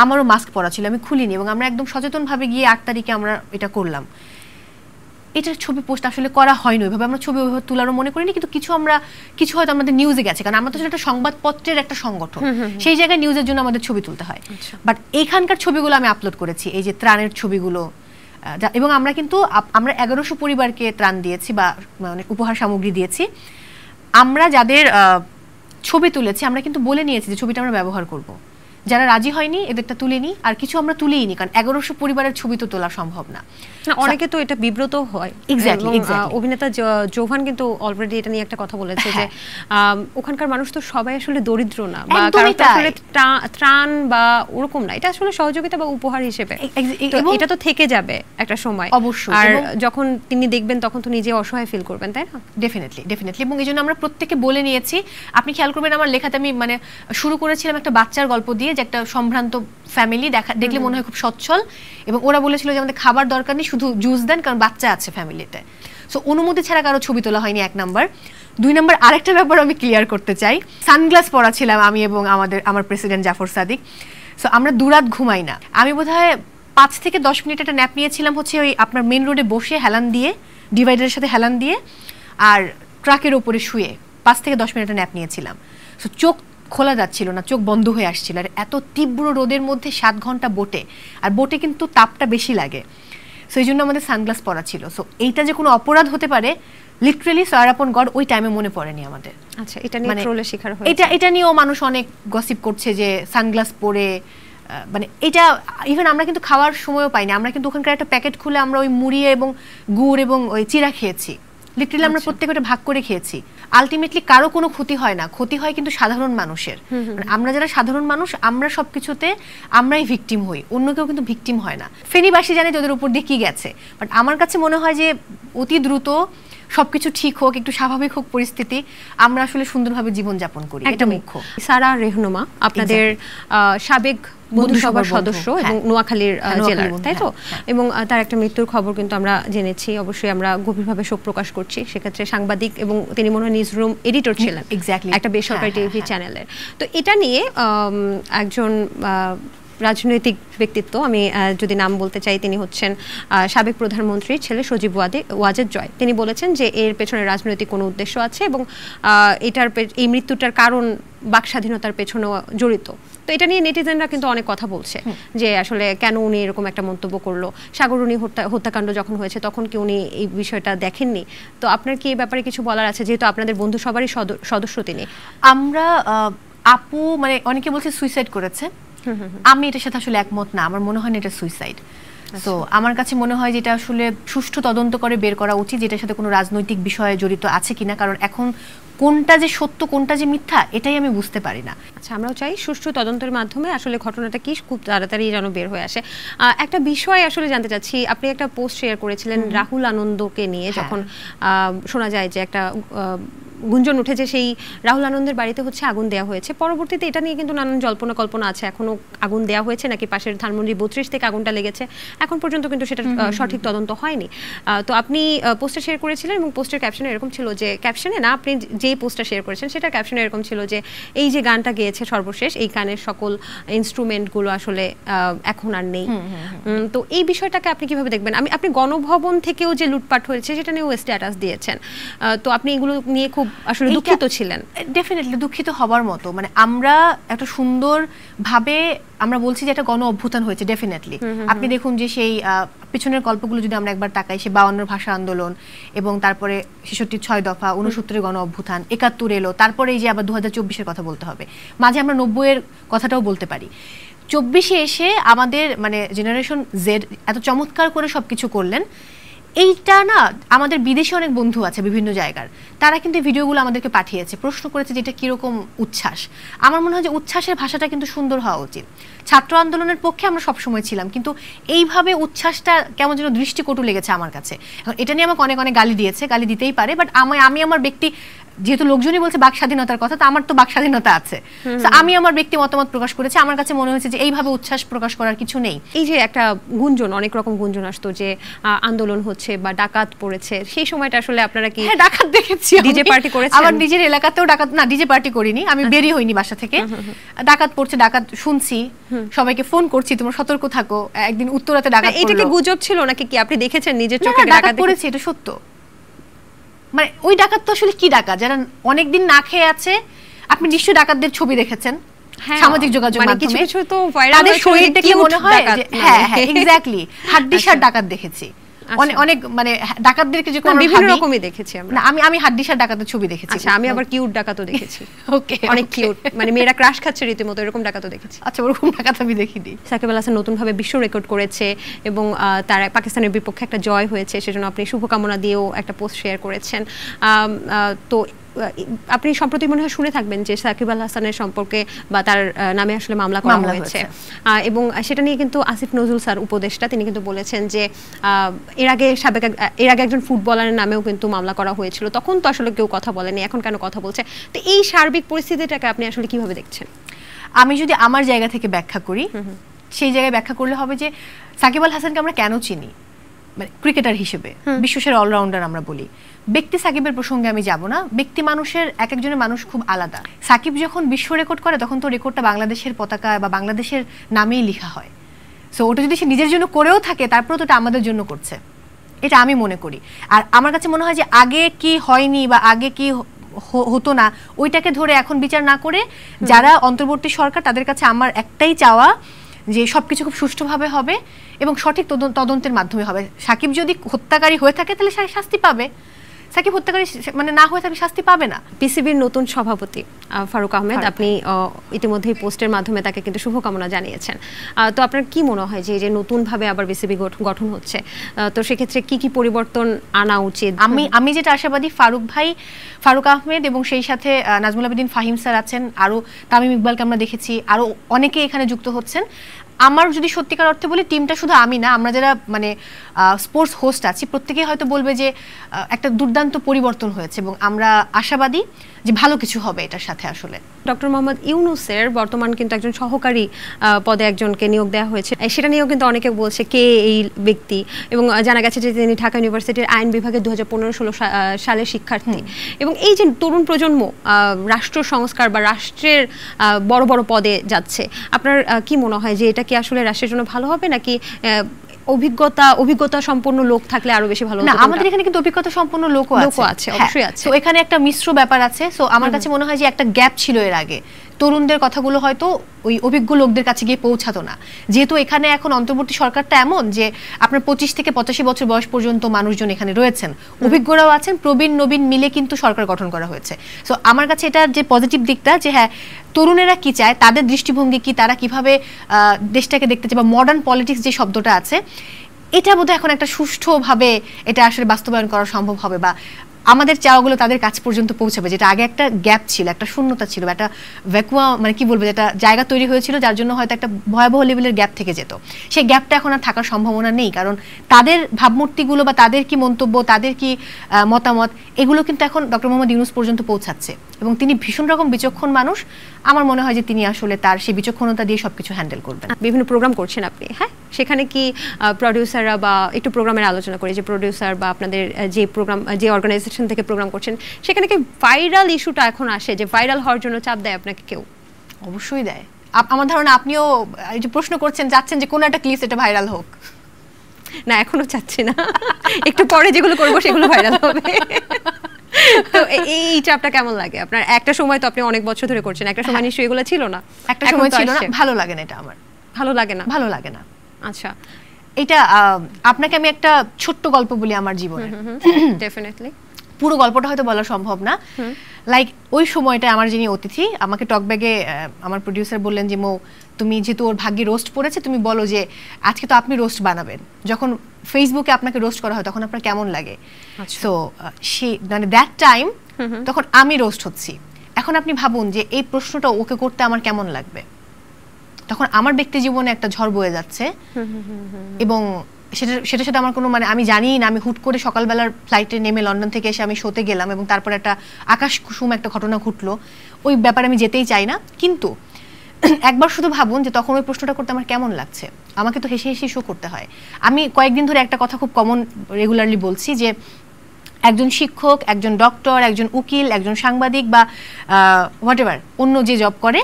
আমারও মাস্ক পরা ছিল, আমি খুলিনি, এবং আমরা একদম সচেতনভাবে গিয়ে 8 তারিখে আমরা এটা করলাম। এটার ছবি পোস্ট আসলে করা হয়নি ওইভাবে, আমরা ছবি ওইভাবে তোলারও মনে করিনি, কিন্তু কিছু হয়তো আমাদের নিউজে গেছে, কারণ আমরা তো একটা সংবাদপত্রের একটা সংগঠন, সেই জায়গায় নিউজের জন্য আমাদের ছবি তুলতে হয়। বাট এইখানকার ছবিগুলো আমি আপলোড করেছি, এই যে ত্রাণের ছবিগুলো, এবং আমরা কিন্তু 1100 পরিবারকে ত্রাণ দিয়েছি বা মানে উপহার সামগ্রী দিয়েছি। আমরা যাদের ছবি তুলেছি আমরা কিন্তু বলে নিয়েছি যে ছবিটা আমরা ব্যবহার করব, যারা রাজি হয়নি এদেরটা তুলেনি, আর কিছু আমরা তুলেইনি, কারণ 1100 পরিবারের ছবি তো তোলা সম্ভব না। অনেকে তো এটা বিব্রত হয়। অভিনেতা জোভান কিন্তু অলরেডি এটা নিয়ে একটা কথা বলেছে যে ওখানকার মানুষ তো সবাই আসলে দরিদ্র না, বা কারো আসলে ত্রাণ বা ওরকম না, এটা আসলে সহযোগিতা বা উপহার হিসেবে, এটা তো থেকে যাবে একটা সময় অবশ্যই, আর যখন তিনি দেখবেন তখন তো নিজে অসহায় ফিল করবেন, তাই না? ডেফিনেটলি, এবং এই জন্য আমরা প্রত্যেকে বলে নিয়েছি। আপনি খেয়াল করবেন আমার লেখাতে আমি মানে শুরু করেছিলাম একটা বাচ্চার গল্প দিয়ে, যে একটা সম্ভ্রান্ত ফ্যামিলি দেখলে মনে হয় খুব সচ্ছল, এবং ওরা বলেছিল যে আমাদের খাবার দরকার নেই, শুধু জুস দেন, কারণ বাচ্চা আছে ফ্যামিলিতে। সো অনুমতি ছাড়া কারো ছবি তোলা হয়নি, 1 নাম্বার। 2 নাম্বার, আরেকটা ব্যাপার আমি ক্লিয়ার করতে চাই। সানগ্লাস পরা ছিলাম আমি এবং আমার প্রেসিডেন্ট জাফর সাদিক। সো আমরা দুরাত ঘুমাই না। আমি বোধহয় 5 থেকে 10 মিনিট একটা ন্যাপ নিয়েছিলাম হচ্ছে ওই আপনার মেন রোডে বসে হেলান দিয়ে, ডিভাইডারের সাথে হেলান দিয়ে, আর ট্রাকের ওপরে শুয়ে 5 থেকে 10 মিনিট ন্যাপ নিয়েছিলাম। সো চোখ খোলা যাচ্ছিল না, চোখ বন্ধ হয়ে আসছিল, আর এত তীব্র রোদের মধ্যে 7 ঘন্টা বোটে, আর বোটে কিন্তু তাপটা বেশি লাগে, সো এই জন্য আমাদের সানগ্লাস পরা ছিল। সো এইটা যে কোনো অপরাধ হতে পারে, লিটারালি সয়ার আপন গড, ওই টাইমে মনে পড়েনি আমাদের। আচ্ছা, এটা নিয়ে ট্রোলের শিকার হয়েছে, এটা নিয়েও মানুষ অনেক গসিপ করছে যে সানগ্লাস পরে, মানে এটা ইভেন আমরা কিন্তু খাওয়ার সময়ও পাইনি, আমরা কিন্তু ওখানকার একটা প্যাকেট খুলে আমরা ওই মুড়ি এবং গুড় এবং ওই চিড়া খেয়েছি, লিটারালি আমরা প্রত্যেকে ওটা ভাগ করে খেয়েছি। আলটিমেটলি কারো কোনো ক্ষতি হয় না, ক্ষতি হয় কিন্তু সাধারণ মানুষের। আমরা যারা সাধারণ মানুষ, আমরা সবকিছুতে আমরাই ভিকটিম হই, অন্য কেউ কিন্তু ভিকটিম হয় না। ফেনীবাসী জানে যে ওদের উপর দিয়ে কি গেছে, বাট আমার কাছে মনে হয় যে অতি দ্রুত সবকিছু ঠিক হোক, একটু স্বাভাবিক হোক পরিস্থিতি, আমরা আসলে সুন্দরভাবে জীবনযাপন করি, এটা মুখ্য। সারা রেহনুমা আপনাদের সাবেক বন্ধুসভার সদস্য এবং নোয়াখালীর জেলার, তাই তো? এবং তার একটা মৃত্যুর খবর কিন্তু আমরা জেনেছি, অবশ্যই আমরা গভীরভাবে শোক প্রকাশ করছি। সেক্ষেত্রে সাংবাদিক এবং তিনি মনে হয় নিউজরুম এডিটর ছিলেন একটা বেসরকারি টিভি চ্যানেলের। তো এটা নিয়ে একজন রাজনৈতিক ব্যক্তিত্ব, আমি যদি নাম বলতে চাই, তিনি হচ্ছেন সাবেক প্রধানমন্ত্রীর ছেলে সজীব ওয়াজেদ জয়। তিনি বলেছেন যে এর পেছনে রাজনৈতিক কোনো উদ্দেশ্য আছে, এবং এই মৃত্যুটার কারণ বাক স্বাধীনতার পেছনেও জড়িত। তো এটা নিয়ে নেটিজেনরা কিন্তু অনেক কথা বলছে যে আসলে কেন উনি এরকম একটা মন্তব্য করলো, সাগররুনি হত্যাকাণ্ড যখন হয়েছে তখন কি উনি এই বিষয়টা দেখেননি? তো আপনার কি এই ব্যাপারে কিছু বলার আছে, যেহেতু আপনাদের বন্ধু সবারই সদস্য তিনি? আমরা আপু মানে অনেকে বলছে সুইসাইড করেছে, আমি এটার সাথে আসলে একমত না, আমার মনে হয় না এটা সুইসাইড। তো আমার কাছে মনে হয় যেটা আসলে সুষ্ঠু তদন্ত করে বের করা উচিত, যেটার সাথে কোনো রাজনৈতিক বিষয়ে জড়িত আছে কিনা, কারণ এখন কোনটা যে সত্য কোনটা যে মিথ্যা এটাই আমি বুঝতে পারি না। আচ্ছা, আমরাও চাই সুষ্ঠু তদন্তের মাধ্যমে আসলে ঘটনাটা কি খুব তাড়াতাড়ি যেন বের হয়ে আসে। একটা বিষয় আসলে জানতে চাচ্ছি, আপনি একটা পোস্ট শেয়ার করেছিলেন রাহুল আনন্দকে নিয়ে, যখন শোনা যায় যে একটা গুঞ্জন উঠেছে সেই রাহুল আনন্দের বাড়িতে হচ্ছে আগুন দেওয়া হয়েছে। পরবর্তীতে এটা নিয়ে কিন্তু নানান জল্পনা কল্পনা আছে, এখনো আগুন দেওয়া হয়েছে নাকি পাশের ধানমন্ডি 32 থেকে আগুনটা লেগেছে, এখন পর্যন্ত কিন্তু সেটা সঠিক তদন্ত হয়নি। তো আপনি পোস্টটা শেয়ার করেছিলেন এবং পোস্টের ক্যাপশনে এরকম ছিল যে, ক্যাপশনে না, আপনি যে পোস্টটা শেয়ার করেছেন সেটার ক্যাপশনে এরকম ছিল যে এই যে গানটা গেয়েছে সর্বশেষ, এই গানের সকল ইনস্ট্রুমেন্টগুলো আসলে এখন আর নেই। তো এই বিষয়টাকে আপনি কিভাবে দেখবেন? আপনি গণভবন থেকেও যে লুটপাট হয়েছে সেটা নিয়েও স্ট্যাটাস দিয়েছেন, তো আপনি এগুলো নিয়ে খুব আসলে দুঃখিত ছিলেন। ডেফিনেটলি দুঃখিত হবার মতো, মানে আমরা একটা সুন্দর ভাবে আমরা বলছি যে একটা গণ অভ্যুত্থান হয়েছে। ডেফিনেটলি আপনি দেখুন যে সেই পিছনের গল্পগুলো যদি আমরা একবার তাকাই, সে 52 ভাষা আন্দোলন, এবং তারপরে 66 6 দফা, 69 গণ অভ্যুত্থান, 71 এলো, তারপরে এই যে আবার 2024-এর কথা বলতে হবে, মাঝে আমরা 90-এর কথাটাও বলতে পারি। 24-এ এসে আমাদের মানে জেনারেশন জেড এত চমৎকার করে সবকিছু করলেন। এইটা না, আমাদের বিদেশে অনেক বন্ধু আছে বিভিন্ন জায়গার, তারা কিন্তু ভিডিওগুলো আমাদেরকে পাঠিয়েছে, প্রশ্ন করেছে যে এটা কীরকম উচ্ছ্বাস। আমার মনে হয় যে উচ্ছ্বাসের ভাষাটা কিন্তু সুন্দর হওয়া উচিত। ছাত্র আন্দোলনের পক্ষে আমরা সবসময় ছিলাম, কিন্তু এইভাবে উচ্ছ্বাসটা কেমন যেন দৃষ্টিকটু লেগেছে আমার কাছে। এখন এটা নিয়ে আমাকে অনেক অনেক গালি দিয়েছে, গালি দিতেই পারে, বাট আমি আমার ব্যক্তি যেহেতু লোকজনই বলছে বাক স্বাধীনতার কথা, তো আমার তো বাক স্বাধীনতা আছে। আমি আমার ব্যক্তি মতামত প্রকাশ করেছি, আমার কাছে মনে হয়েছে যে এইভাবে উচ্ছ্বাস প্রকাশ করার কিছু নেই। এই যে একটা গুঞ্জন, অনেক রকম গুঞ্জন আসতো যে আন্দোলন হচ্ছে বা ডাকাত পড়েছে, সেই সময়টা আসলে আপনারা কি? হ্যাঁ, ডাকাত দেখেছি। ডিজে পার্টি করেছেন? আমার নিজের এলাকাতেও ডাকাত, না ডিজে পার্টি করিনি, আমি বেরিয়ে হইনি বাসা থেকে। ডাকাত পড়ছে, ডাকাত শুনছি, সবাইকে ফোন করছি তোমরা সতর্ক থাকো। একদিন উত্তরাতে ডাকাত পড়লো। এটা কি গুজব ছিল নাকি কি আপনি দেখেছেন নিজের চোখে? ডাকাত পড়েছে, এটা সত্য। মানে ওই ডাকাত তো আসলে কি ডাকাত, যারা অনেকদিন না খেয়ে আছে। আপনি নিশ্চয়ই ডাকাতদের ছবি দেখেছেন সামাজিক যোগাযোগ মাধ্যমে, কিছু তো ভাইরাল তাদের শরীর দেখে মনে হয় যে হ্যাঁ হ্যাঁ এক্স্যাক্টলি হাড্ডিসার ডাকাত দেখেছি। অনেক মানে ডাকাতদেরকে যে কোনো বিভিন্ন রকমই দেখেছি আমরা। না, আমি হাড্ডিসার ডাকাতের ছবি দেখেছি। আচ্ছা, আমি আবার কিউট ডাকাতও দেখেছি। ওকে, অনেক কিউট, মানে মেয়েরা ক্রাশ খাচ্ছে রীতিমতো, এরকম ডাকাতও দেখেছি। আচ্ছা, ওরকম ডাকাত আমি দেখিনি। সাকিব আল হাসান নতুনভাবে বিশ্ব রেকর্ড করেছে এবং তার পাকিস্তানের বিপক্ষে একটা জয় হয়েছে, সেজন্য আপনি শুভকামনা দিয়েও একটা পোস্ট শেয়ার করেছেন। তো আপনি সম্প্রতি মনে হয় শুনে থাকবেন যে সাকিব আল হাসানের সম্পর্কে বা তার নামে আসলে মামলা করা হয়েছে, এবং সেটা নিয়ে কিন্তু আসিফ নজরুল স্যার উপদেষ্টা, তিনি কিন্তু বলেছেন যে এর আগে একজন ফুটবলারের নামেও কিন্তু মামলা করা হয়েছিল, তখন তো আসলে কেউ কথা বলেনি, এখন কেন কথা বলছে? তো এই সার্বিক পরিস্থিতিটাকে আপনি আসলে কিভাবে দেখছেন? আমি যদি আমার জায়গা থেকে ব্যাখ্যা করি, সেই জায়গায় ব্যাখ্যা করলে হবে যে সাকিব আল হাসানকে আমরা কেন চিনি, মানে ক্রিকেটার হিসেবে বিশ্বসেরা অলরাউন্ডার আমরা বলি। ব্যক্তি সাকিবের প্রসঙ্গে আমি যাব না, ব্যক্তি মানুষের এক একজনের মানুষ খুব আলাদা। সাকিব যখন বিশ্ব রেকর্ড করে তখন তো রেকর্ডটা বাংলাদেশের পতাকা বা বাংলাদেশের নামেই লেখা হয়। সো ওটা যদি সে নিজের জন্য করেও থাকে, তারপরে তো ওটা আমাদের জন্য করছে, এটা আমি মনে করি। আর আমার কাছে মনে হয় যে আগে কি হয়নি বা আগে কি হতো না, ওইটাকে ধরে এখন বিচার না করে যারা অন্তর্বর্তী সরকার, তাদের কাছে আমার একটাই চাওয়া যে সবকিছু খুব সুষ্ঠুভাবে হবে এবং সঠিক তদন্তের মাধ্যমে হবে। সাকিব যদি হত্যাকারী হয়ে থাকে তাহলে শাস্তি পাবে, সাকিব হত্যাকারী মানে না হয়ে থাকলে শাস্তি পাবে না। পিসিবির নতুন সভাপতি ফারুক আহমেদ, আপনি ইতিমধ্যেই পোস্টের মাধ্যমে তাকে কিন্তু শুভকামনা জানিয়েছেন। তো আপনার কি মনে হয় যে এই যে নতুনভাবে আবার পিসিবি গঠন হচ্ছে, তো সেক্ষেত্রে কি কি পরিবর্তন আনা উচিত? আমি যেটা আশাবাদী, ফারুক আহমেদ এবং সেই সাথে নাজমুল আবেদিন ফাহিম স্যার আছেন, আরও তামিম ইকবালকে আমরা দেখেছি, আরও অনেকে এখানে যুক্ত হচ্ছেন। আমার যদি সত্যিকার অর্থে বলি, টিমটা শুধু আমি না, আমরা যারা মানে স্পোর্টস হোস্ট আছি প্রত্যেকেই হয়তো বলবে যে একটা দুর্দান্ত পরিবর্তন হয়েছে এবং আমরা আশাবাদী যে ভালো কিছু হবে এটার সাথে। আসলে ডক্টর মোহাম্মদ ইউনূসের বর্তমান কিন্তু একজন সহকারী পদে একজনকে নিয়োগ দেওয়া হয়েছে, সেটা নিয়েও কিন্তু অনেকে বলছে কে এই ব্যক্তি, এবং জানা গেছে যে তিনি ঢাকা ইউনিভার্সিটির আইন বিভাগে 2015-16 সালের শিক্ষার্থী। এবং এই যে তরুণ প্রজন্ম রাষ্ট্র সংস্কার বা রাষ্ট্রের বড় বড় পদে যাচ্ছে, আপনার কি মনে হয় যে এটা কি আসলে রাষ্ট্রের জন্য ভালো হবে, নাকি অভিজ্ঞতা সম্পন্ন লোক থাকলে আরো বেশি ভালো হতো? না, আমাদের এখানে কিন্তু অভিজ্ঞতা সম্পন্ন লোকও আছে, অবশ্যই আছে। তো এখানে একটা মিশ্র ব্যাপার আছে। সো আমার কাছে মনে হয় যে একটা গ্যাপ ছিল এর আগে, তরুণদের কথাগুলো হয়তো ওই অভিজ্ঞ লোকদের কাছে গিয়ে পৌঁছাতো না। যেহেতু এখানে এখন অন্তর্বর্তী সরকারটা এমন যে আপনার 25 থেকে 85 বছর বয়স পর্যন্ত মানুষজন এখানে রয়েছেন, অভিজ্ঞরাও আছেন, প্রবীণ নবীন মিলে কিন্তু সরকার গঠন করা হয়েছে। সো আমার কাছে এটার যে পজিটিভ দিকটা, যে হ্যাঁ তরুণেরা কি চায়, তাদের দৃষ্টিভঙ্গি কি, তারা কিভাবে দেশটাকে দেখতে চায়, বা মডার্ন পলিটিক্স যে শব্দটা আছে, এটা বোধহয় এখন একটা সুষ্ঠুভাবে এটা আসলে বাস্তবায়ন করা সম্ভব হবে, বা আমাদের চাওয়াগুলো তাদের কাছ পর্যন্ত পৌঁছাবে। যেটা আগে একটা গ্যাপ ছিল, একটা শূন্যতা ছিল, একটা ভ্যাকুয়া, মানে কি বলবো, যেটা জায়গা তৈরি হয়েছিল যার জন্য হয়তো একটা ভয়াবহ লেভেলের গ্যাপ থেকে যেত, সেই গ্যাপটা এখন আর থাকার সম্ভাবনা নেই। কারণ তাদের ভাবমূর্তিগুলো বা তাদের কি মন্তব্য, তাদের কি মতামত, এগুলো কিন্তু এখন ডক্টর মোহাম্মদ ইউনূস পর্যন্ত পৌঁছাচ্ছে এবং তিনি ভীষণ রকম বিচক্ষণ মানুষ। আমার মনে হয় যে তিনি আসলে তার সেই বিচক্ষণতা দিয়ে সবকিছু হ্যান্ডেল করবেন। বিভিন্ন প্রোগ্রাম করছেন আপনি, হ্যাঁ, সেখানে কি প্রডিউসাররা, বা একটু প্রোগ্রামের আলোচনা করি, যে প্রডিউসার বা আপনাদের যে প্রোগ্রাম, যে অর্গানাইজেশন থেকে প্রোগ্রাম করছেন, সেখানে কি ভাইরাল ইস্যুটা এখন আসে, যে ভাইরাল হওয়ার জন্য চাপ দেয় আপনাকে কেউ? অবশ্যই দেয়। আমার ধারণা আপনিও এই যে প্রশ্ন করছেন, চাচ্ছেন যে কোনো একটা ক্লিপ এটা ভাইরাল হোক। না, এখনো চাচ্ছি না, একটু পরে যেগুলো করবো সেগুলো ভাইরাল হবে। তো এই চাপটা কেমন লাগে আপনার? একটা সময় তো আপনি অনেক বছর ধরে করছেন, একটা সময় নিশ্চয়ই এগুলো ছিল না। একটা সময় ছিল না, ভালো লাগে না, এটা আমার ভালো লাগে না। ভালো লাগে না। আচ্ছা, এটা আপনাকে আমি একটা ছোট্ট গল্প বলি আমার জীবনে। ডেফিনেটলি পুরো গল্পটা হয়তো বলা সম্ভব না। লাইক ওই সময়টা আমার যিনি অতিথি, আমাকে টকব্যাগে আমার প্রডিউসার বললেন যে মৌ, তুমি যেহেতু ওর ভাগ্যে রোস্ট পড়েছে, তুমি বলো যে আজকে তো আপনি রোস্ট বানাবেন, যখন ফেসবুকে আপনাকে রোস্ট করা হয় তখন আপনার কেমন লাগে। সো সে মানে দ্যাট টাইম তখন আমি রোস্ট হচ্ছি। এখন আপনি ভাবুন যে এই প্রশ্নটা ওকে করতে আমার কেমন লাগবে। তখন আমার ব্যক্তি জীবনে একটা ঝড় বয়ে যাচ্ছে এবং সেটা সাথে আমার কোনো মানে আমি জানি না, আমি হুট করে সকালবেলার ফ্লাইটে নেমে লন্ডন থেকে এসে আমি শোতে গেলাম এবং তারপর একটা আকাশ কুসুম একটা ঘটনা ঘটলো, ওই ব্যাপারে আমি যেতেই চাই না। কিন্তু একবার শুধু ভাবুন যে তখন ওই প্রশ্নটা করতে আমার কেমন লাগছে। আমাকে তো হেসে হেসে শো করতে হয়। আমি কয়েকদিন ধরে একটা কথা খুব কমন রেগুলারলি বলছি যে একজন শিক্ষক, একজন ডক্টর, একজন উকিল, একজন সাংবাদিক বা হোয়াটএভার অন্য যে জব করে,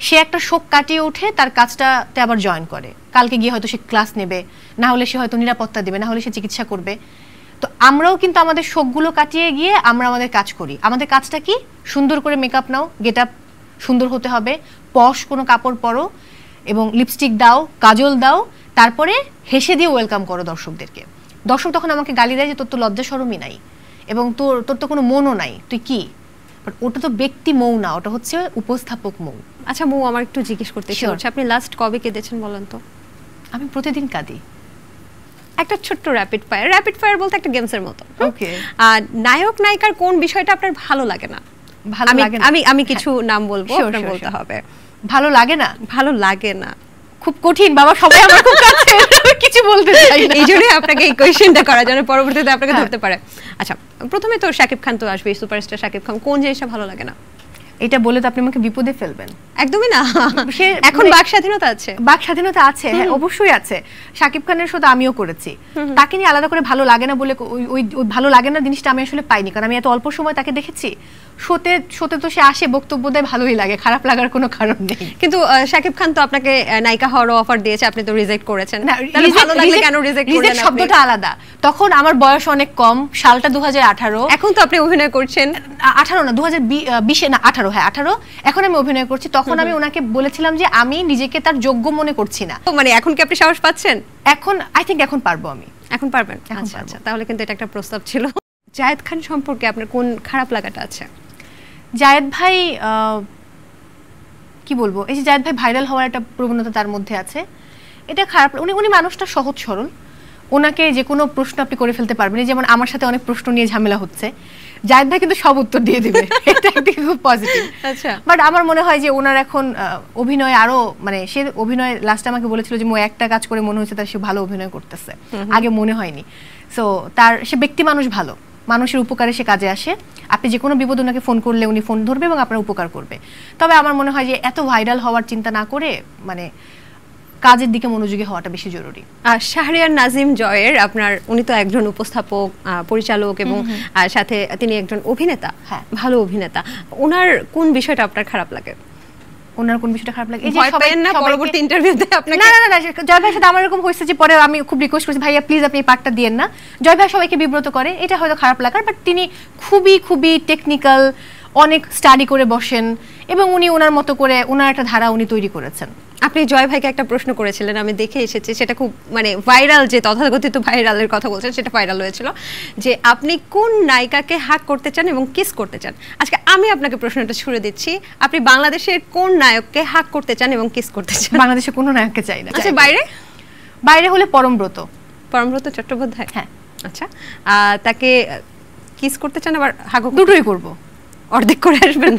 সে একটা শোক কাটিয়ে উঠে তার কাজটাতে আবার জয়েন করে। কালকে গিয়ে হয়তো সে ক্লাস নেবে, না হলে সে হয়তো নিরাপত্তা দেবে, না হলে সে চিকিৎসা করবে। তো আমরাও কিন্তু আমাদের শোকগুলো কাটিয়ে গিয়ে আমরা আমাদের কাজ করি। আমাদের কাজটা কি? সুন্দর করে মেকআপ নাও, গেট আপ সুন্দর হতে হবে, পশ কোনো কাপড় পরো এবং লিপস্টিক দাও, কাজল দাও, তারপরে হেসে দিয়ে ওয়েলকাম করো দর্শকদেরকে। দর্শক তখন আমাকে গালি দেয় যে তোর তো লজ্জা শরমই নাই এবং তোর তো কোনো মনও নাই, তুই কি? বাট ওটা তো ব্যক্তি মৌ না, ওটা হচ্ছে উপস্থাপক মৌ। আচ্ছা মৌ, আমার একটু জিজ্ঞেস করতে ইচ্ছে হচ্ছে, আপনি লাস্ট কবে কেঁদেছেন বলেন তো? আমি প্রতিদিন কাঁদি। একটা ছোট্ট র্যাপিড ফায়ার বলতে একটা গেমসের মতো। ওকে। আর নায়ক নায়িকার কোন বিষয়টা আপনার ভালো লাগে না? ভালো লাগে না, আমি কিছু নাম বলবো, আপনার বলতে হবে। ভালো লাগে না? ভালো লাগে না খুব কঠিন বাবা, সবাই আমার খুব কাছে, কিছু বলতে চাই না। এইজন্যই আপনাকে এই কোয়েশ্চেনটা করা, যেন পরবর্তীতে আপনাকে ধরতে পারে। আচ্ছা, প্রথমে তো শাকিব খান তো আসবে, সুপারস্টার শাকিব খান। কোন জিনিসটা ভালো লাগে না? এটা বলে তো আপনি আমাকে বিপদে ফেলবেন। একদমই না, এখন বাক স্বাধীনতা আছে। বাক স্বাধীনতা আছে, হ্যাঁ অবশ্যই আছে। শাকিব খানের সাথে আমিও করেছি, তাকে নিয়ে আলাদা করে ভালো লাগে না বলে ওই ভালো লাগে না জিনিসটা আমি আসলে পাইনি, কারণ আমি এত অল্প সময় তাকে দেখেছি। শোতে তো সে আসে, বক্তব্য দেয়, ভালোই লাগে, খারাপ লাগার কোনো কারণ নেই। কিন্তু শাকিব খান তো আপনাকে নায়িকা হওয়ার অফার দিয়েছে, আপনি তো রিজেক্ট করেছেন। তাহলে ভালো লাগলে কেন রিজেক্ট করলেন? রিজেক্ট শব্দটা আলাদা, তখন আমার বয়স অনেক কম, সালটা 2018। এখন তো আপনি অভিনয় করছেন। 18 না, 2020 না 18, হ্যাঁ 18। এখন আমি অভিনয় করছি। তখন আমি ওনাকে বলেছিলাম যে আমি নিজেকে তার যোগ্য মনে করছি না। তো মানে এখন কি আপনি সাহস পাচ্ছেন? এখন আই থিংক এখন পারবো আমি। এখন পারবেন? আচ্ছা, তাহলে কিন্তু এটা একটা প্রস্তাব ছিল। জায়েদ খান সম্পর্কে আপনার কোন খারাপ লাগাটা আছে? জায়েদ ভাই কি বলবো, এই যে জায়েদ ভাই ভাইরাল হওয়ার একটা প্রবণতা তার মধ্যে আছে, এটা খারাপ। উনি মানুষটা সহজ সরল, ওনাকে যে কোনো প্রশ্ন আপনি করে ফেলতে পারবেন। যেমন আমার সাথে অনেক প্রশ্ন নিয়ে ঝামেলা হচ্ছে, জায়েদ ভাই কিন্তু সব উত্তর দিয়ে দিবে, এটা একদিকে খুব পজিটিভ। আচ্ছা, বাট আমার মনে হয় যে ওনার এখন অভিনয় আরো মানে সে অভিনয় লাস্টে আমাকে বলেছিল যে একটা কাজ করে মনে হচ্ছে তার সে ভালো অভিনয় করতেছে, আগে মনে হয়নি। সো সে ব্যক্তি মানুষ ভালো, মানুষের উপকারে সে কাজে আসে। আপনি যে কোনো বিপদ ওনাকে ফোন করলে উনি ফোন ধরবে এবং আপনার উপকার করবে। তবে আমার মনে হয় যে এত ভাইরাল হওয়ার চিন্তা না করে মানে কাজের দিকে মনোযোগী হওয়াটা বেশি জরুরি। শাহরিয়ার নাজিম জয়ের, আপনার উনি তো একজন উপস্থাপক, পরিচালক এবং সাথে তিনি একজন অভিনেতা, ভালো অভিনেতা। ওনার কোন বিষয়টা আপনার খারাপ লাগে? ওনার কোন বিষয়টা খারাপ লাগে? এই যে সবাই না পরবর্তী ইন্টারভিউতে আপনাকে না জয় ভাইয়ের সাথে আমার এরকম হয়েছে যে পরে আমি খুব রিকোয়েস্ট করেছি, ভাইয়া প্লিজ আপনি এই পার্টটা দিয়েন না। জয় ভাই সবাইকে বিব্রত করে, এটা হয়তো খারাপ লাগার, বাট তিনি খুবই টেকনিক্যাল, অনেক স্টাডি করে বসেন এবং উনি ওনার মতো করে ওনার একটা ধারা উনি তৈরি করেছেন। আপনি জয় ভাইকে একটা প্রশ্ন করেছিলেন, আমি দেখে এসেছি, সেটা খুব মানে ভাইরাল, যে তথাকথিত ভাইরালের কথা বলছেন সেটা ভাইরাল হয়েছিল, যে আপনি কোন নায়িকাকে হাগ করতে চান এবং কিস করতে চান। আজকে আমি আপনাকে প্রশ্নটা ছুড়ে দিচ্ছি, আপনি বাংলাদেশের কোন নায়ককে হাগ করতে চান এবং কিস করতে চান? বাংলাদেশের কোনো নায়ককে চাই না। আচ্ছা, বাইরে হলে পরমব্রত চট্টোপাধ্যায়। হ্যাঁ। আচ্ছা, তাকে কিস করতে চান আবার হাগ? দুটোই করব। অর্ধেক করে আসবেন?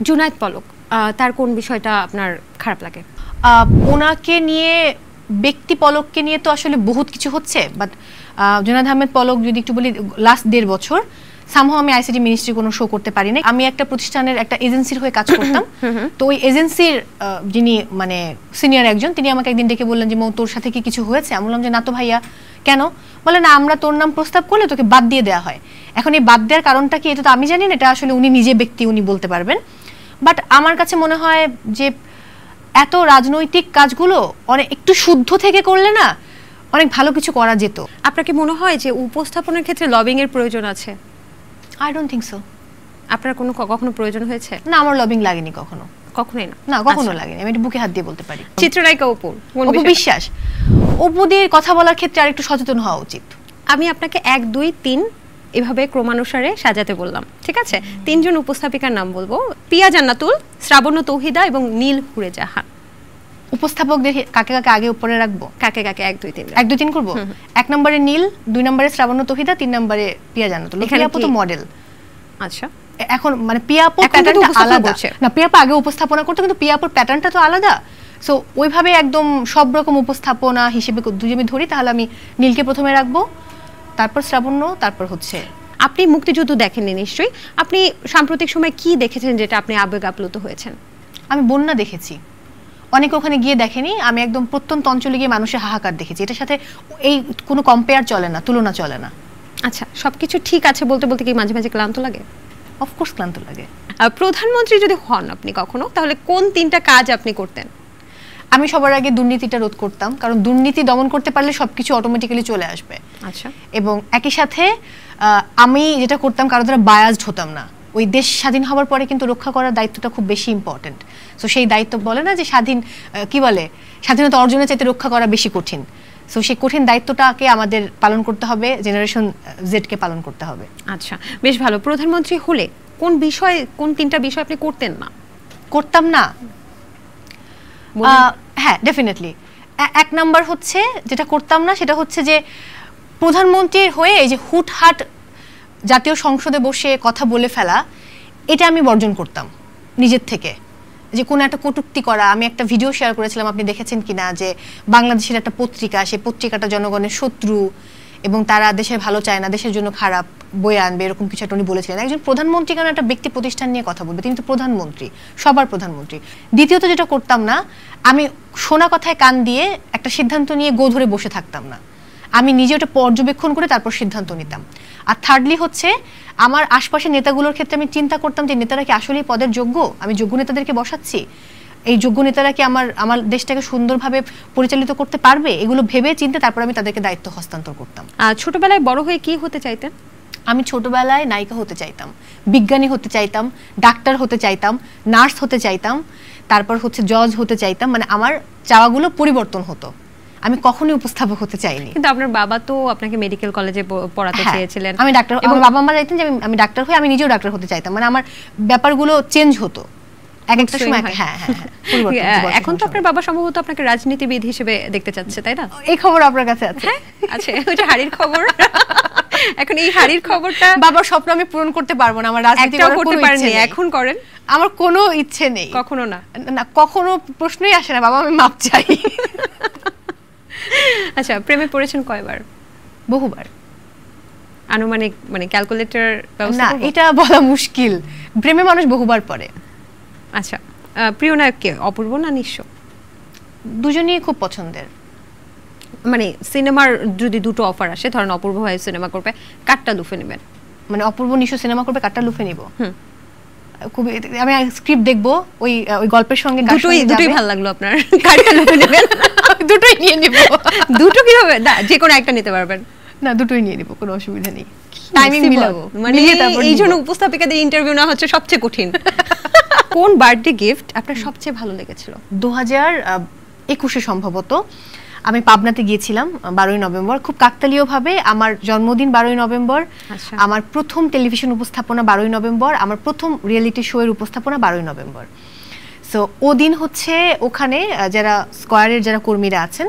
জুনায়েদ পলক, তার কোন বিষয়টা আপনার খারাপ লাগে? ওনাকে নিয়ে, ব্যক্তি পলককে নিয়ে তো আসলে বহুত কিছু হচ্ছে, বাট জুনায়েদ আহমেদ পলক যদি একটু বলি, লাস্ট 1.5 বছর সামহাও আমি আইসিটি মিনিস্ট্রি কোনো শো করতে পারি না। আমি একটা প্রতিষ্ঠানের একটা এজেন্সির হয়ে কাজ করতাম, তো ওই এজেন্সির যিনি মানে সিনিয়র একজন, তিনি আমাকে একদিন ডেকে বললেন যে মৌ তোর সাথে কি কিছু হয়েছে? আমি বললাম যে না তো ভাইয়া। কেন? বলে না, আমরা তোর নাম প্রস্তাব করলে তোকে বাদ দিয়ে দেওয়া হয়। এখন এই বাদ দেওয়ার কারণটা কি এটা তো আমি জানি না, এটা আসলে উনি নিজে ব্যক্তি, উনি বলতে পারবেন। বাট আমার কাছে মনে হয় যে এত রাজনৈতিক কাজগুলো অনেক একটু শুদ্ধ থেকে করলে না অনেক ভালো কিছু করা যেত। আপনার কি মনে হয় যে উপস্থাপনের ক্ষেত্রে লবিং এর প্রয়োজন আছে? I don't think so. আপনার কখনো প্রয়োজন হয়েছে? না, আমার লবিং লাগেনি কখনো। কখনোই না? না, কখনো লাগেনি। আমি এটা বুকে হাত দিয়ে বলতে পারি। চিত্রনায়িকা অপু বিশ্বাস, অপুদের কথা বলার ক্ষেত্রে আরেকটু সচেতন হওয়া উচিত। আমি আপনাকে 1, 2, 3 এভাবে ক্রমানুসারে সাজাতে বললাম, ঠিক আছে? 3 জন উপস্থাপিকার নাম বলবো, পিয়া জান্নাতুল, শ্রাবণ্য তৌহিদা এবং নীল হুরে জাহান। উপস্থাপকদের কাকে কাকে আগে উপরে রাখবো? কাকে 1, 2, 3? 1, 2, 3 করবো। 1 নম্বরে নীল, 2 নম্বরে শ্রাবণ্য তৌহিদা, 3 নম্বরে পিয়া জান্নাতুল। এখানে আপু তো মডেল। আচ্ছা, এখন মানে পিয়াপুর প্যাটার্নটা আলাদা না, পিয়াপা আগে উপস্থাপনা করতো কিন্তু পিয়াপুর প্যাটার্নটা তো আলাদা। সো ওইভাবে একদম সব রকম উপস্থাপনা হিসেবে যদি আমি ধরি তাহলে আমি নীলকে প্রথমে রাখবো, তারপর শ্রাবণ্য, তারপর হচ্ছে। আপনি মুক্তিযুদ্ধ দেখেননি নিশ্চয়ই, আপনি সাম্প্রতিক সময় কি দেখেছেন যেটা আপনি আবেগ আপ্লুত হয়েছেন? আমি বন্যা দেখেছি, অনেকে ওখানে গিয়ে দেখেনি, আমি একদম প্রত্যন্ত অঞ্চলে গিয়ে মানুষের হাহাকার দেখেছি। এটার সাথে এই কোনো কম্পেয়ার চলে না, তুলনা চলে না। আচ্ছা, সবকিছু ঠিক আছে বলতে বলতে কি মাঝে মাঝে ক্লান্ত লাগে? অফকোর্স ক্লান্ত লাগে। প্রধানমন্ত্রী যদি হন আপনি কখনো, তাহলে কোন 3টা কাজ আপনি করতেন? আমি সবার আগে দুর্নীতিটা রোধ করতাম, কারণ দুর্নীতি দমন করতে পারলে সবকিছু অটোমেটিক্যালি চলে আসবে। আচ্ছা। এবং একই সাথে আমি যেটা করতাম, কারো দ্বারা বায়াসড হতাম না। ওই দেশ স্বাধীন হওয়ার পরে কিন্তু রক্ষা করার দায়িত্বটা খুব বেশি ইম্পর্টেন্ট। সো সেই দায়িত্ব বলে না যে স্বাধীন কি বলে, স্বাধীনতা অর্জনের চাইতে রক্ষা করা বেশি কঠিন। সো সেই কঠিন দায়িত্বটাকে আমাদের পালন করতে হবে, জেনারেশন জেডকে পালন করতে হবে। আচ্ছা, বেশ ভালো। প্রধানমন্ত্রী হলে কোন 3টা বিষয় আপনি করতেন না? করতাম না? হ্যাঁ, ডেফিনেটলি। এক নাম্বার হচ্ছে যেটা করতাম না সেটা হচ্ছে যে প্রধানমন্ত্রীর হয়ে এই যে হুটহাট জাতীয় সংসদে বসে কথা বলে ফেলা, এটা আমি বর্জন করতাম নিজের থেকে। যে কোনো একটা কটূক্তি করা, আমি একটা ভিডিও শেয়ার করেছিলাম, আপনি দেখেছেন কিনা, যে বাংলাদেশের একটা পত্রিকা, সেই পত্রিকাটা জনগণের শত্রু এবং তারা দেশের ভালো চায় না, দেশের জন্য খারাপ বয়ে আনবে, এরকম কিছু একটা উনি বলেছিলেন। একজন প্রধানমন্ত্রী কেন একটা ব্যক্তি প্রতিষ্ঠান নিয়ে কথা বলবে? তিনি তো প্রধানমন্ত্রী, সবার প্রধানমন্ত্রী। দ্বিতীয়ত যেটা করতাম না, আমি শোনা কথায় কান দিয়ে একটা সিদ্ধান্ত নিয়ে গো ধরে বসে থাকতাম না, আমি নিজে ওটা পর্যবেক্ষণ করে তারপর সিদ্ধান্ত নিতাম। আর থার্ডলি হচ্ছে আমার আশপাশের নেতাগুলোর ক্ষেত্রে আমি চিন্তা করতাম যে নেতারা কি আসলেই পদের যোগ্য, আমি যোগ্য নেতাদেরকে বসাচ্ছি, এই যোগ্য নেতারা কি আমার দেশটাকে সুন্দরভাবে পরিচালিত করতে পারবে, এগুলো ভেবে চিন্তে তারপর আমি তাদেরকে দায়িত্ব হস্তান্তর করতাম। ছোটবেলায় বড় হয়ে কি হতে চাইতেন? আমি ছোটবেলায় নায়িকা হতে চাইতাম, বিজ্ঞানী হতে চাইতাম, ডাক্তার হতে চাইতাম, নার্স হতে চাইতাম, তারপর হচ্ছে জজ হতে চাইতাম। মানে আমার চাওয়াগুলো পরিবর্তন হতো, আমি কখনোই উপস্থাপক হতে চাইনি। কিন্তু আপনার বাবা তো আপনাকে মেডিকেল কলেজে পড়াতে চেয়েছিলেন। আমি ডাক্তার, এবং বাবা মা চাইতেন যে আমি ডাক্তার হই, আমি নিজেও ডাক্তার হতে চাইতাম। মানে আমার ব্যাপারগুলো চেঞ্জ হতো এক একটা সময়। হ্যাঁ, এখন তো আপনার বাবা সম্ভবত আপনাকে রাজনীতিবিদ হিসেবে দেখতে চাচ্ছে, তাই না? এই খবর আপনার কাছে আছে? আচ্ছা, ওই যে হাড়ির খবর। এখন এই হাড়ির খবরটা, বাবার স্বপ্ন আমি পূরণ করতে পারবো না, আমার রাজনীতি করতে পারেনি, এখন করেন? আমার কোনো ইচ্ছে নেই। কখনো না? না, কখনো প্রশ্নই আসে না, বাবা আমি মাপ চাই। আচ্ছা, প্রেমে পড়েছেন কয়বার? বহুবার। আনুমানিক মানে ক্যালকুলেটর না, এটা বলা মুশকিল। প্রেমে মানুষ বহুবার পড়ে। আচ্ছা, প্রিয় নায়ক কে, অপূর্ব না নিঃস্ব? দুজনেই খুব পছন্দের। মানে সিনেমার যদি দুটো অফার আসে, ধরেন অপূর্ব ভাই সিনেমা করবে, কাটটা লুফে নেবেন? মানে অপূর্ব নিঃস্ব সিনেমা করবে, কাটটা লুফে নিব? খুব, আমি স্ক্রিপ্ট দেখবো, ওই গল্পের সঙ্গে দুটোই ভালো লাগলো আপনার, কাটটা লুফে নেবেন? দুটোই নিয়ে নিব। দুটো কিভাবে? না, যে কোনো একটা নিতে পারবেন? না, দুটোই নিয়ে নিব, কোনো অসুবিধা নেই। টাইমিং মিলাবো। মানে এই জন্য উপস্থাপিকাদের ইন্টারভিউ না হচ্ছে সবচেয়ে কঠিন। কোন বার্থডে গিফট আপনার সবচেয়ে ভালো লেগেছিল? 2021 সম্ভবত আমি পাবনাতে গিয়েছিলাম 12ই নভেম্বর, খুব কাকতালীয়ভাবে আমার জন্মদিন 12ই নভেম্বর, আমার প্রথম টেলিভিশন উপস্থাপনা 12ই নভেম্বর, আমার প্রথম রিয়েলিটি শো এর উপস্থাপনা 12ই নভেম্বর। সো ওদিন হচ্ছে ওখানে যারা স্কয়ারের যারা কর্মীরা আছেন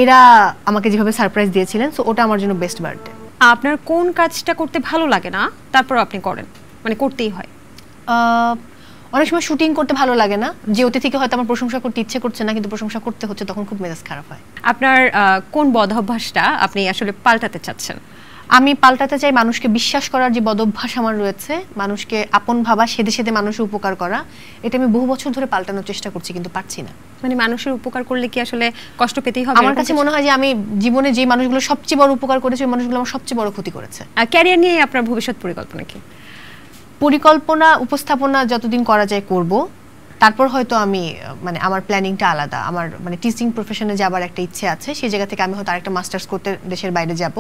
এরা আমাকে যেভাবে সারপ্রাইজ দিয়েছিলেন, সো ওটা আমার জন্য বেস্ট বার্থডে। আপনার কোন কাজটা করতে ভালো লাগে না তারপর আপনি করেন, মানে করতেই হয়? অনেক সময় শুটিং করতে ভালো লাগে না, যে অতিথিকে হয়তো আমার প্রশংসা করতে ইচ্ছে করছে না কিন্তু প্রশংসা করতে হচ্ছে, তখন খুব মেজাজ খারাপ হয়। আপনার কোন বদঅভ্যাসটা আপনি আসলে পাল্টাতে চাচ্ছেন? আমি পাল্টাতে চাই মানুষকে বিশ্বাস করার যে বদঅভ্যাস আমার রয়েছে, মানুষকে আপন ভাবা, সেদে সেদে মানুষের উপকার করা, এটা আমি বহু বছর ধরে পাল্টানোর চেষ্টা করছি কিন্তু পারছি না। মানে মানুষের উপকার করলে কি আসলে কষ্ট পেতেই হবে? আমার কাছে মনে হয় যে আমি জীবনে যে মানুষগুলো সবচেয়ে বড় উপকার করেছে ওই মানুষগুলো আমার সবচেয়ে বড় ক্ষতি করেছে। ক্যারিয়ার নিয়ে আপনার ভবিষ্যৎ পরিকল্পনা কি? পরিকল্পনা, উপস্থাপনা যতদিন করা যায় করব, তারপর হয়তো আমি মানে আমার প্ল্যানিংটা আলাদা। আমার মানে টিচিং প্রফেশনে যাবার একটা ইচ্ছে আছে, সেই জায়গা থেকে আমি হয়তো আরেকটা মাস্টার্স করতে দেশের বাইরে যাব,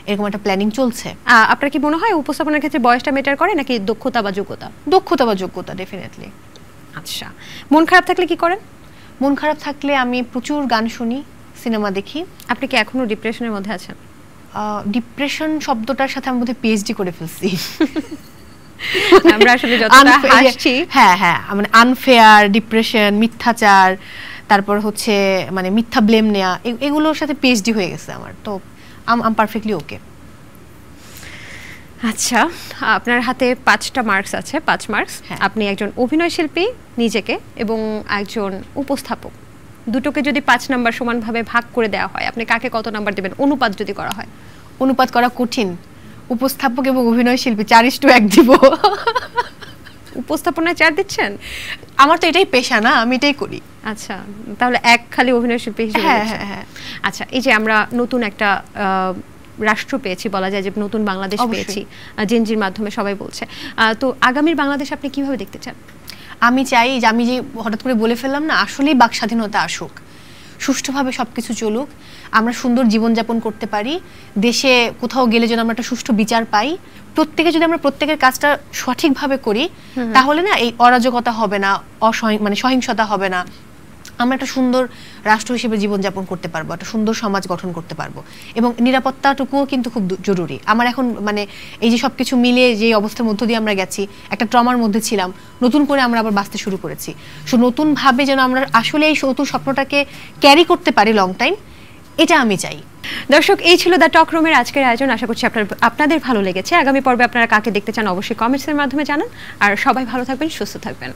এরকম একটা প্ল্যানিং চলছে। আপনার কি মনে হয় উপস্থাপনার ক্ষেত্রে বয়সটা ম্যাটার করে নাকি দক্ষতা বা যোগ্যতা? দক্ষতা বা যোগ্যতা, ডেফিনেটলি। আচ্ছা, মন খারাপ থাকলে কি করেন? মন খারাপ থাকলে আমি প্রচুর গান শুনি, সিনেমা দেখি। আপনি কি এখনো ডিপ্রেশনের মধ্যে আছেন? ডিপ্রেশন শব্দটার সাথে আমি বোধহয় পিএইচডি করে ফেলছি। আমরা আসলে যতটা হাসছি, হ্যাঁ, মানে আনফেয়ার, ডিপ্রেশন, মিথ্যাচার, তারপর হচ্ছে মানে মিথ্যা ব্লেম নেওয়া, এগুলোর সাথে পিএইচডি হয়ে গেছে আমার, তো আম পারফেক্টলি ওকে। আচ্ছা, আপনার হাতে 5টা মার্কস আছে, 5 মার্কস। আপনি একজন অভিনয় শিল্পী নিজেকে এবং একজন উপস্থাপক, দুটোকে যদি 5 নাম্বার সমানভাবে ভাগ করে দেওয়া হয়, আপনি কাকে কত নাম্বার দিবেন অনুপাত যদি করা হয়? অনুপাত করা কঠিন। উপস্থাপক এবং অভিনয় শিল্পী 4:1 দিব। উপস্থাপনায় 4 দিচ্ছেন? আমার তো এটাই পেশা না, আমি এটাই করি। আচ্ছা, তাহলে 1 খালি অভিনয় শিল্পী হিসেবে। হ্যাঁ। আচ্ছা, এই যে আমরা নতুন একটা রাষ্ট্র পেয়েছি, বলা যায় যে নতুন বাংলাদেশ পেয়েছি, জেনজির মাধ্যমে সবাই বলছে, তো আগামীর বাংলাদেশ আপনি কিভাবে দেখতে চান? আমি চাই যে আমি যে হঠাৎ করে বলে ফেললাম না, আসলেই বাক স্বাধীনতা আসুক, সুষ্ঠুভাবে সবকিছু চলুক, আমরা সুন্দর জীবনযাপন করতে পারি, দেশে কোথাও গেলে যেন আমরা একটা সুষ্ঠু বিচার পাই, প্রত্যেকে যদি আমরা প্রত্যেকের কাজটা সঠিকভাবে করি, তাহলে না এই অরাজকতা হবে না, মানে সহিংসতা হবে না, আমরা একটা সুন্দর রাষ্ট্র হিসেবে জীবনযাপন করতে পারবো, একটা সুন্দর সমাজ গঠন করতে পারবো। এবং নিরাপত্তাটুকুও কিন্তু খুব জরুরি। আমার এখন মানে এই যে সবকিছু মিলে যে অবস্থার মধ্য দিয়ে আমরা গেছি, একটা ট্রমার মধ্যে ছিলাম, নতুন করে আমরা আবার বাঁচতে শুরু করেছি। সো নতুনভাবে যেন আমরা আসলে এই নতুন স্বপ্নটাকে ক্যারি করতে পারি লং টাইম, এটা আমি চাই। দর্শক, এই ছিল দ্য টক রুমের আজকের আয়োজন। আশা করছি আপনাদের ভালো লেগেছে। আগামী পর্বে আপনারা কাকে দেখতে চান অবশ্যই কমেন্টসের মাধ্যমে জানান। আর সবাই ভালো থাকবেন, সুস্থ থাকবেন।